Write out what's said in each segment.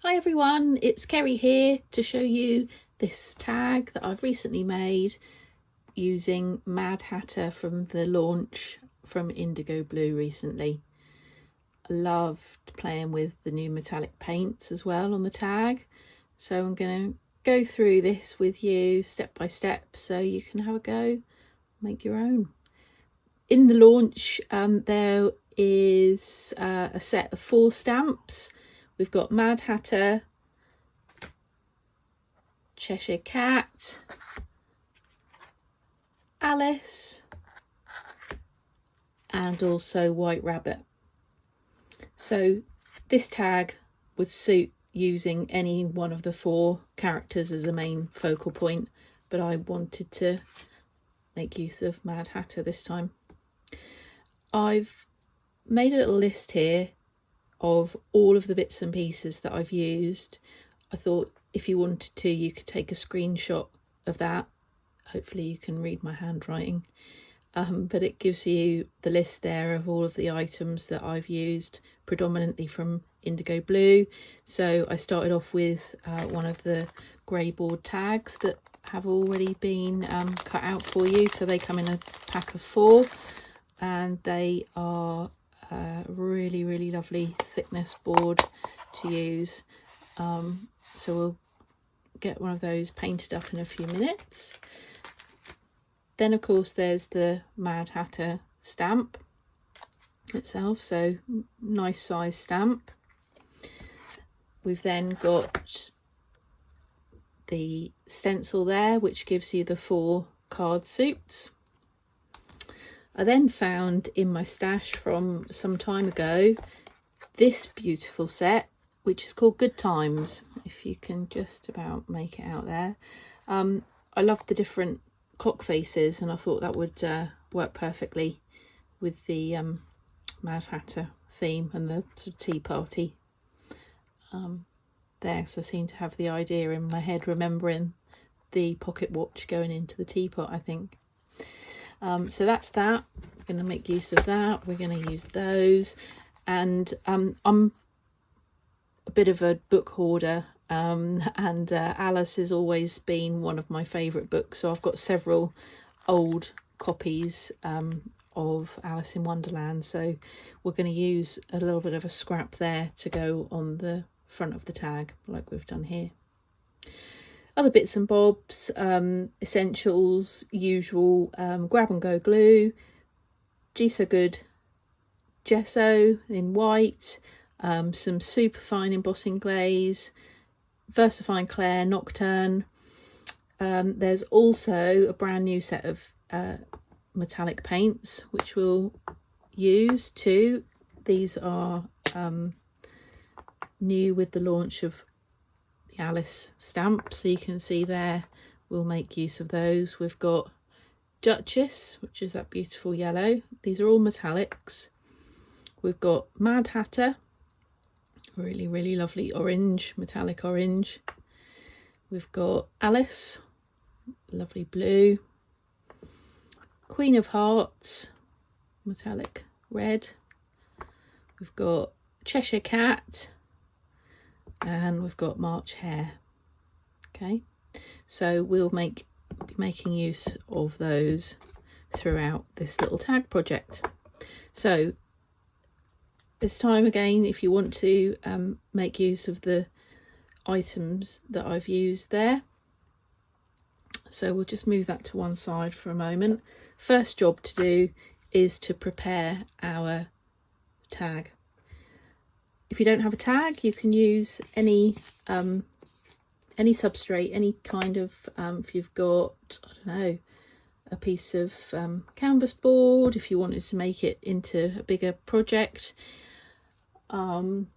Hi everyone, it's Kerry here to show you this tag that I've recently made using Mad Hatter from the launch from Indigo Blue recently. I loved playing with the new metallic paints as well on the tag, so I'm going to go through this with you step by step so you can have a go, make your own. In the launch there is a set of 4 stamps. We've got Mad Hatter, Cheshire Cat, Alice, and also White Rabbit. So this tag would suit using any one of the 4 characters as a main focal point, but I wanted to make use of Mad Hatter this time. I've made a little list here of all of the bits and pieces that I've used. I thought if you wanted to, you could take a screenshot of that. Hopefully you can read my handwriting, but it gives you the list there of all of the items that I've used, predominantly from Indigo Blue. So I started off with one of the grey board tags that have already been cut out for you. So they come in a pack of 4 and they are really lovely thickness board to use. So we'll get one of those painted up in a few minutes. Then of course there's the Mad Hatter stamp itself, so nice size stamp. We've then got the stencil there, which gives you the 4 card suits. I then found in my stash from some time ago this beautiful set, which is called Good Times, if you can just about make it out there. I loved the different clock faces and I thought that would work perfectly with the Mad Hatter theme and the sort of tea party there. So I seem to have the idea in my head, remembering the pocket watch going into the teapot, I think. So that's that. I'm going to make use of that. We're going to use those, and I'm a bit of a book hoarder, and Alice has always been one of my favourite books, so I've got several old copies of Alice in Wonderland, so we're going to use a little bit of a scrap there to go on the front of the tag like we've done here. Other bits and bobs, essentials, usual grab and go glue, Gesso Good gesso in white, some super fine embossing glaze, VersaFine Clair Nocturne. There's also a brand new set of metallic paints which we'll use too. These are new with the launch of the Alice stamp, so you can see there we'll make use of those. We've got Duchess, which is that beautiful yellow. These are all metallics. We've got Mad Hatter, really lovely orange, metallic orange. We've got Alice, lovely blue. Queen of Hearts, metallic red. We've got Cheshire Cat, and we've got March Hare. Okay, so we'll be making use of those throughout this little tag project. So this time again, if you want to make use of the items that I've used there, so we'll just move that to one side for a moment. First job to do is to prepare our tag. If you don't have a tag, you can use any substrate, any kind of, if you've got, I don't know, a piece of canvas board, if you wanted to make it into a bigger project, even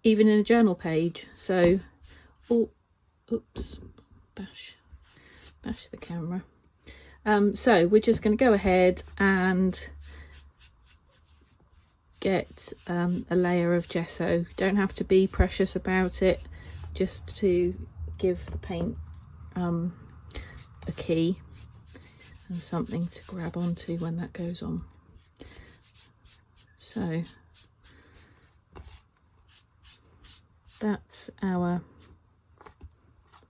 in a journal page. So, oops, bash the camera. So we're just going to go ahead and get a layer of gesso. Don't have to be precious about it, just to give the paint a key and something to grab onto when that goes on. So that's our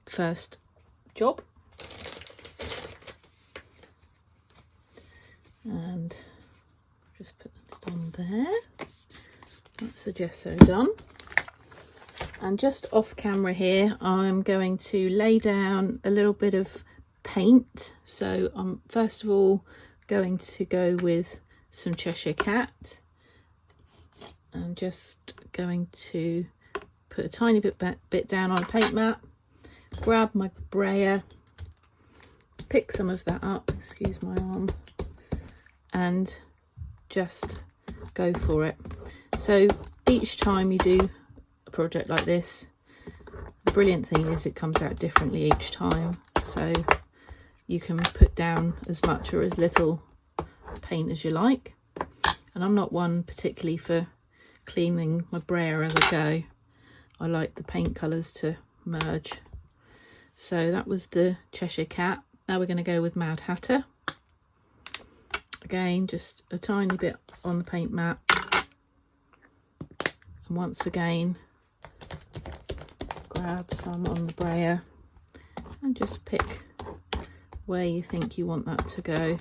first job. And just put it on there. That's the gesso done. And just off camera here, I'm going to lay down a little bit of paint. So I'm first of all going to go with some Cheshire Cat. I'm just going to put a tiny bit down on a paint mat, grab my brayer, pick some of that up, excuse my arm, and just go for it. So each time you do a project like this, the brilliant thing is it comes out differently each time, so you can put down as much or as little paint as you like. And I'm not one particularly for cleaning my brayer as I go. I like the paint colours to merge. So that was the Cheshire Cat. Now we're going to go with Mad Hatter. Again, just a tiny bit on the paint mat. And once again, grab some on the brayer and just pick where you think you want that to go.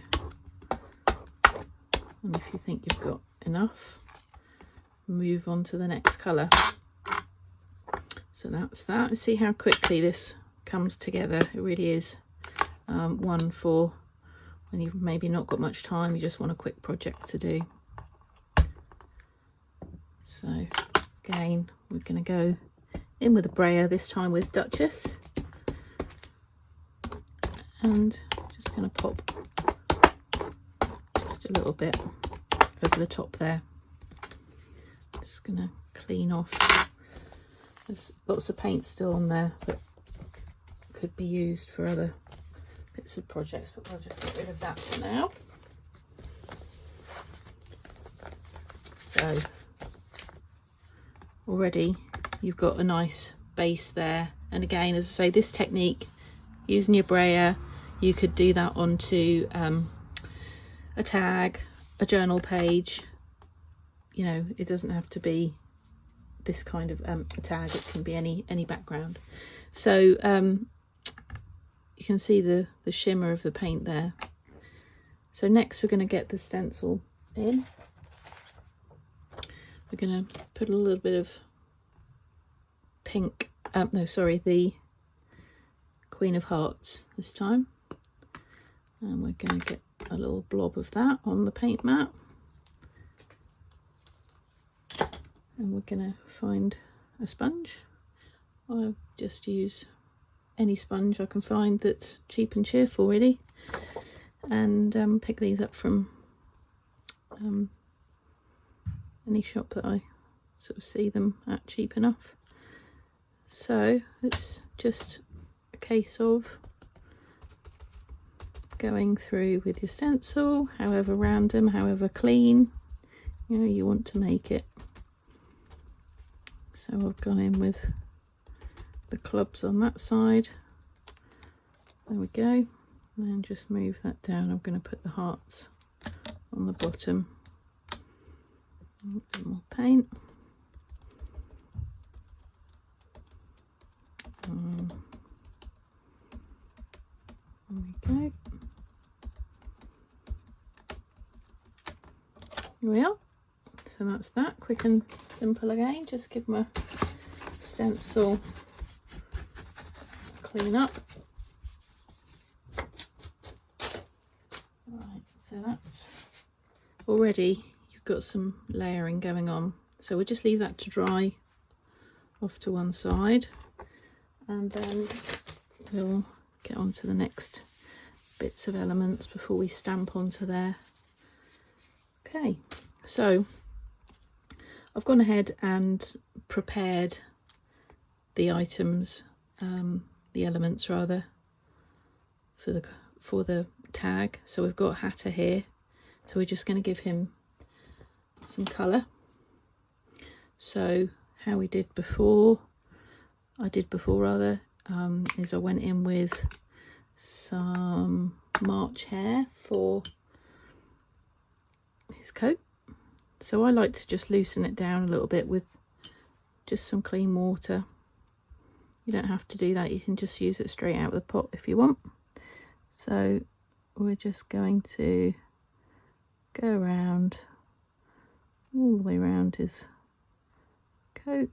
And if you think you've got enough, move on to the next colour. So that's that. See how quickly this comes together. It really is one for when you've maybe not got much time, you just want a quick project to do. So again, we're going to go in with a brayer, this time with Duchess, and just going to pop just a little bit over the top there. Just going to clean off. There's lots of paint still on there that could be used for other bits of projects, but we'll just get rid of that for now. So already you've got a nice base there, and again, as I say, this technique, using your brayer, you could do that onto a tag, a journal page. You know, it doesn't have to be this kind of tag, it can be any background. So you can see the shimmer of the paint there. So next we're going to get the stencil in. We're going to put a little bit of pink, the Queen of Hearts this time, and we're going to get a little blob of that on the paint mat. And we're going to find a sponge. I'll just use any sponge I can find that's cheap and cheerful, really, and pick these up from any shop that I sort of see them at cheap enough. So it's just a case of going through with your stencil, however random, however clean, you know, you want to make it. So I've gone in with the clubs on that side. There we go. And then just move that down. I'm going to put the hearts on the bottom. A bit more paint. There we go. Here we are. So that's that, quick and simple again. Just give my stencil a clean up. Right, so that's already, you've got some layering going on. So we'll just leave that to dry off to one side, and then we'll get on to the next bits of elements before we stamp onto there. Okay, so I've gone ahead and prepared the items, the elements rather, for the tag. So we've got Hatter here, so we're just going to give him some colour. So how I did before is I went in with some March hare for his coat. So I like to just loosen it down a little bit with just some clean water. You don't have to do that, you can just use it straight out of the pot if you want. So we're just going to go around, all the way around his coat,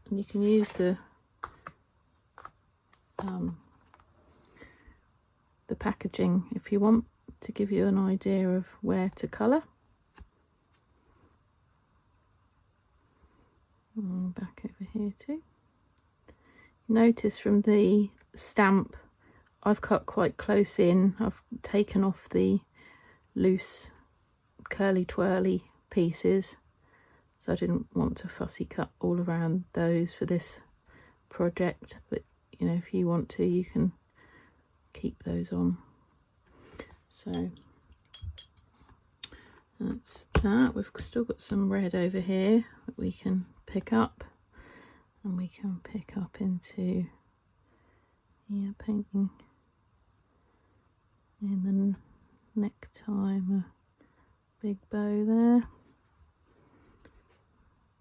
and you can use the packaging if you want to give you an idea of where to colour. And back over here too. Notice from the stamp I've cut quite close in. I've taken off the loose curly twirly pieces, so I didn't want to fussy cut all around those for this project, but you know, if you want to, you can keep those on. So that's that. We've still got some red over here that we can pick up, and we can pick up into painting in the necktie, a big bow there.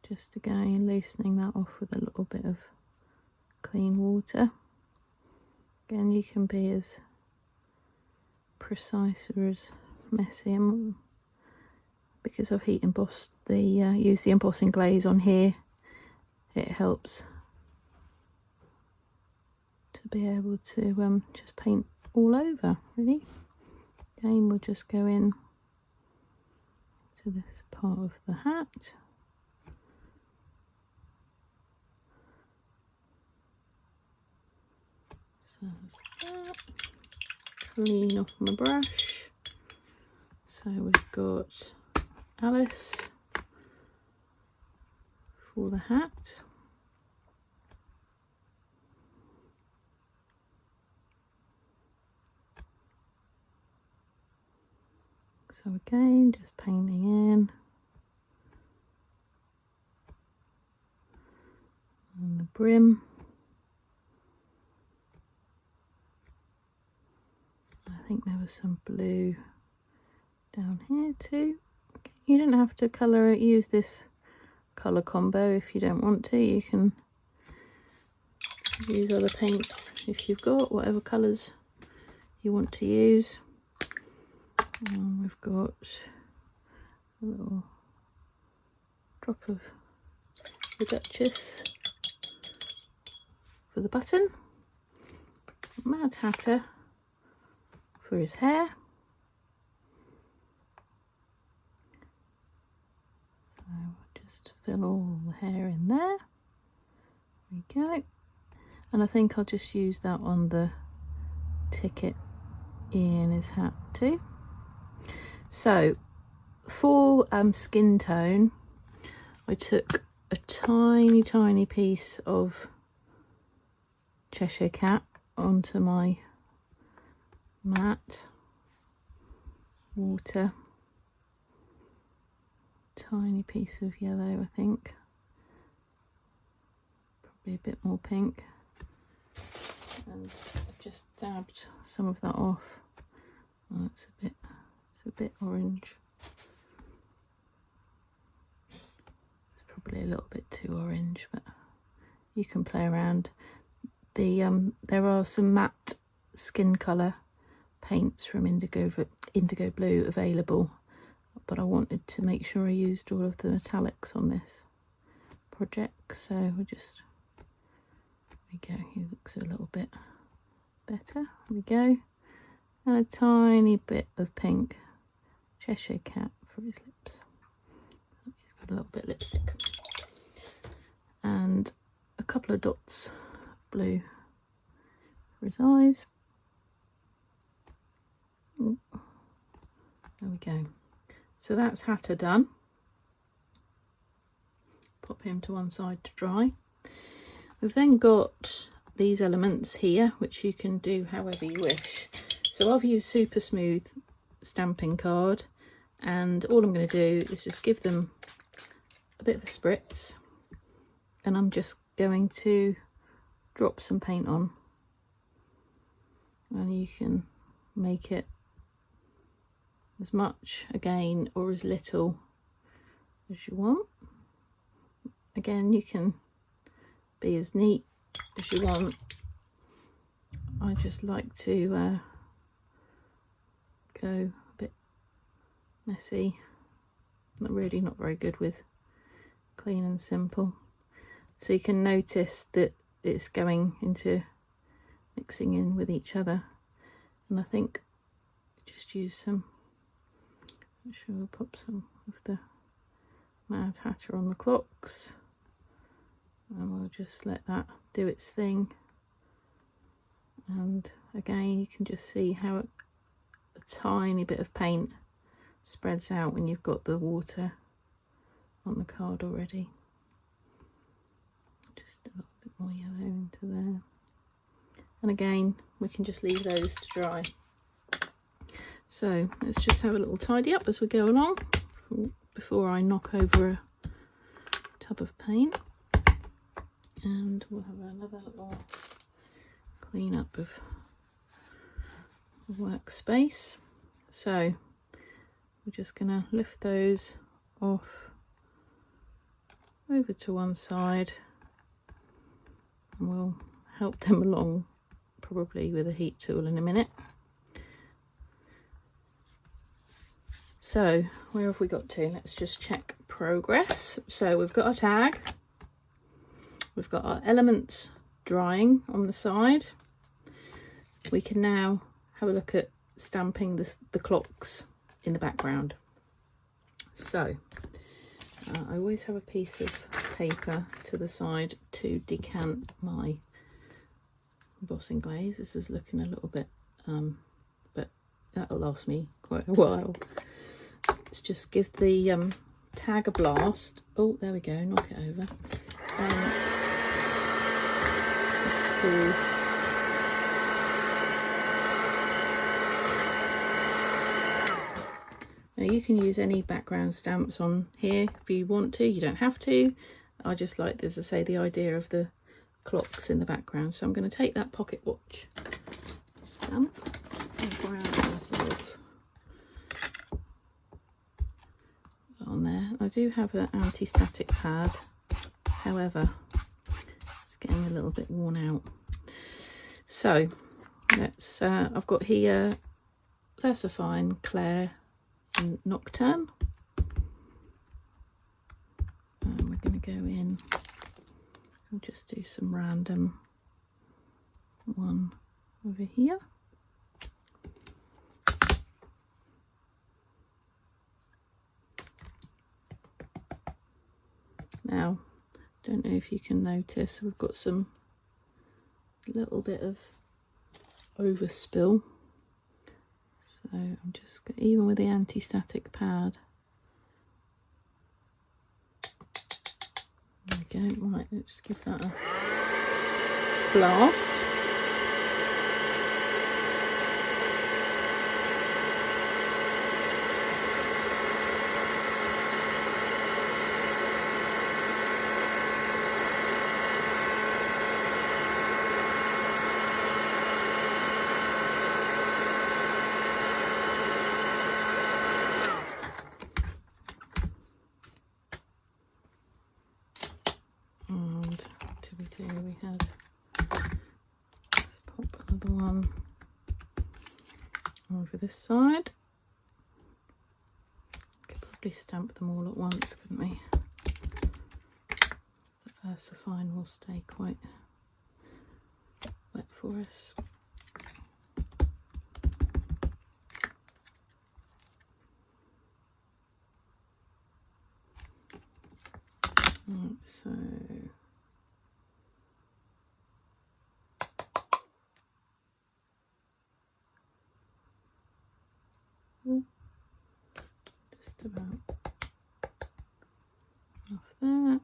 Just again loosening that off with a little bit of clean water. Again, you can be as precise or as messy, and because I've heat embossed used the embossing glaze on here, it helps to be able to just paint all over really. Again, we'll just go in to this part of the hat. So that's that. Clean off my brush. So we've got Alice for the hat. So again, just painting in. And the brim. I think there was some blue down here too. You don't have to colour it, use this colour combo if you don't want to. You can use other paints if you've got whatever colours you want to use. And we've got a little drop of the Duchess for the button, Mad Hatter for his hair. So we'll just fill all the hair in there. There we go. And I think I'll just use that on the ticket in his hat too. So for skin tone, I took a tiny piece of Cheshire Cat onto my matte water, tiny piece of yellow, I think, probably a bit more pink, and I've just dabbed some of that off. Oh, it's a bit orange. It's probably a little bit too orange, but you can play around. There are some matte skin colour paints from Indigo Blue available, but I wanted to make sure I used all of the metallics on this project, so we'll just, there we go, he looks a little bit better, there we go, and a tiny bit of pink Cheshire Cat for his lips. He's got a little bit of lipstick, and a couple of dots of blue for his eyes. Ooh. There we go. So that's Hatter done. Pop him to one side to dry. We've then got these elements here, which you can do however you wish. So I've used Super Smooth stamping card, and all I'm going to do is just give them a bit of a spritz, and I'm just going to drop some paint on, and you can make it as much again or as little as you want. Again, you can be as neat as you want. I just like to go a bit messy. Really not very good with clean and simple. So you can notice that it's going into mixing in with each other. And I think just use some, I'm sure we'll pop some of the Mad Hatter on the clocks. And we'll just let that do its thing. And again, you can just see how a tiny bit of paint spreads out when you've got the water on the card already. Just a little bit more yellow into there. And again, we can just leave those to dry. So let's just have a little tidy up as we go along before I knock over a tub of paint. And we'll have another little clean up of the workspace. So we're just going to lift those off over to one side, and we'll help them along probably with a heat tool in a minute. So where have we got to? Let's just check progress. So we've got our tag, we've got our elements drying on the side. We can now have a look at stamping the clocks in the background. So I always have a piece of paper to the side to decant my embossing glaze. This is looking a little bit but that'll last me quite a while. Let's just give the tag a blast. Oh, there we go, knock it over. Just to now, you can use any background stamps on here if you want to. You don't have to. I just like, as I say, the idea of the clocks in the background. So I'm going to take that pocket watch stamp and ground myself on there. I do have an anti-static pad, however it's getting a little bit worn out. So let's I've got here Versifine, Claire and Nocturne, and we're going to go in and just do some random one over here. Now, don't know if you can notice, we've got some little bit of overspill. So I'm just, even with the anti-static pad. There we go. Right, let's give that a blast. We had, let's pop another one over this side. Could probably stamp them all at once, couldn't we? The Versifine will stay quite wet for us. Right, so just about off there.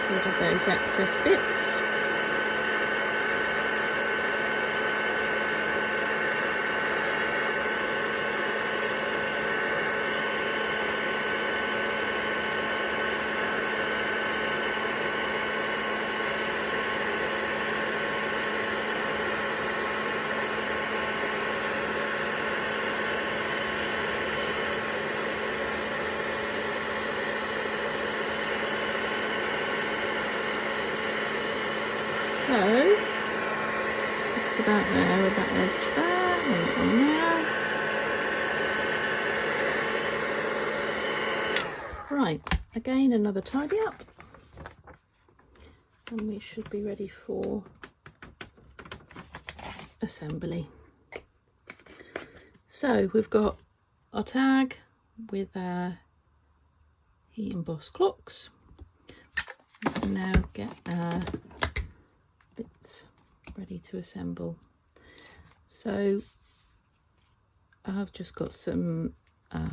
Rid of those excess bits. about there, about edge there, and on there. Right, again another tidy up, and we should be ready for assembly. So we've got our tag with our heat embossed clocks. We can now get our bits ready to assemble. So I've just got some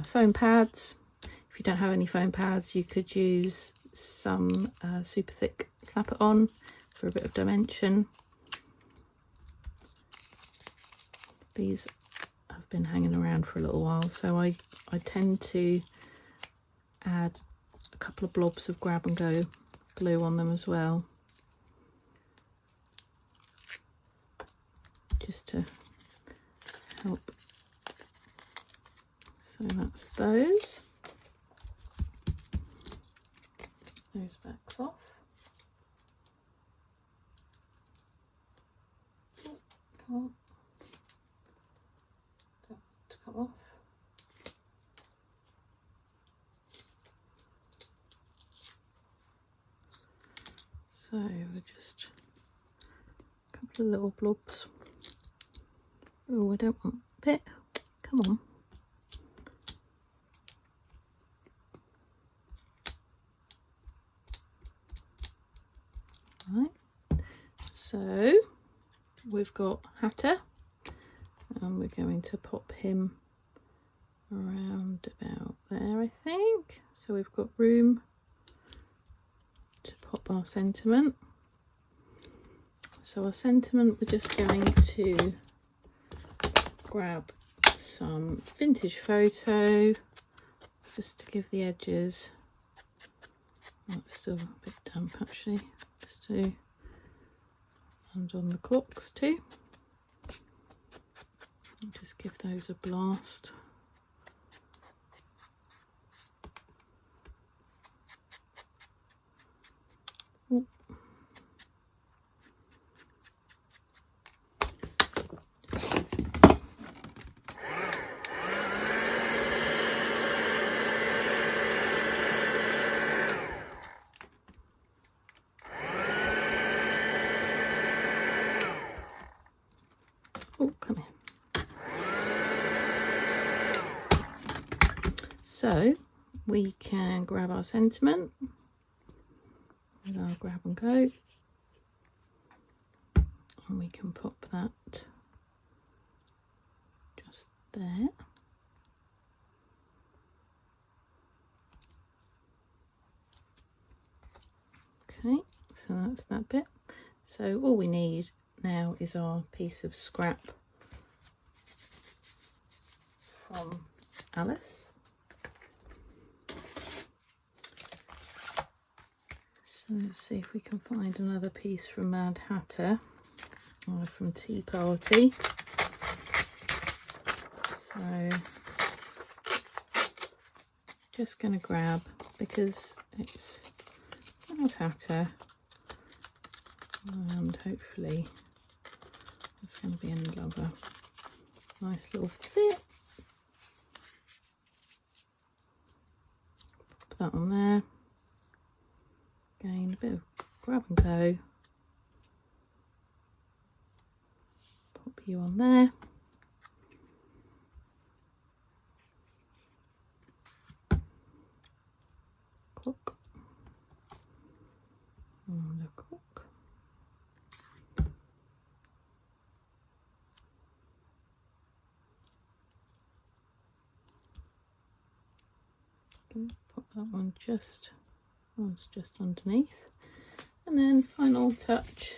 foam pads. If you don't have any foam pads, you could use some super thick Slap It On for a bit of dimension. These have been hanging around for a little while, so I tend to add a couple of blobs of grab and go glue on them as well, just to help. So that's those backs off. Oh, come on. Don't want to come off. So we're just a couple of little blobs. Oh, I don't want a bit. Come on. Right. So we've got Hatter, and we're going to pop him around about there, I think. So we've got room to pop our sentiment. So our sentiment, we're just going to grab some vintage photo just to give the edges, oh, it's still a bit damp actually, just to, and on the clocks too, and just give those a blast. Ooh. Oh, come here. So we can grab our sentiment with our grab and go, and we can pop that just there. Okay, so that's that bit. So all we need now is our piece of scrap from Alice. So let's see if we can find another piece from Mad Hatter or from Tea Party. So just going to grab, because it's Mad Hatter, and hopefully it's going to be another nice little fit. Put that on there. Again, a bit of grab and go. Pop you on there. Clock. And a clock. Put that one just, oh, it's just underneath, and then final touch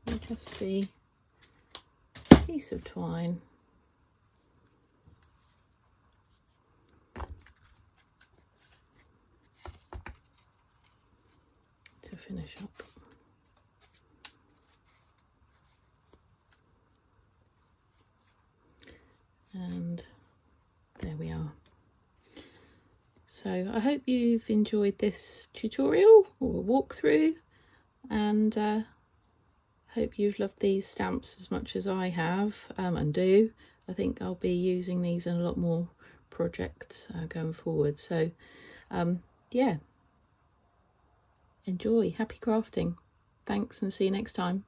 will just be a piece of twine to finish up. And there we are. So I hope you've enjoyed this tutorial or walkthrough, and Hope you've loved these stamps as much as I have, and do. I think I'll be using these in a lot more projects going forward. So yeah, enjoy, happy crafting. Thanks, and see you next time.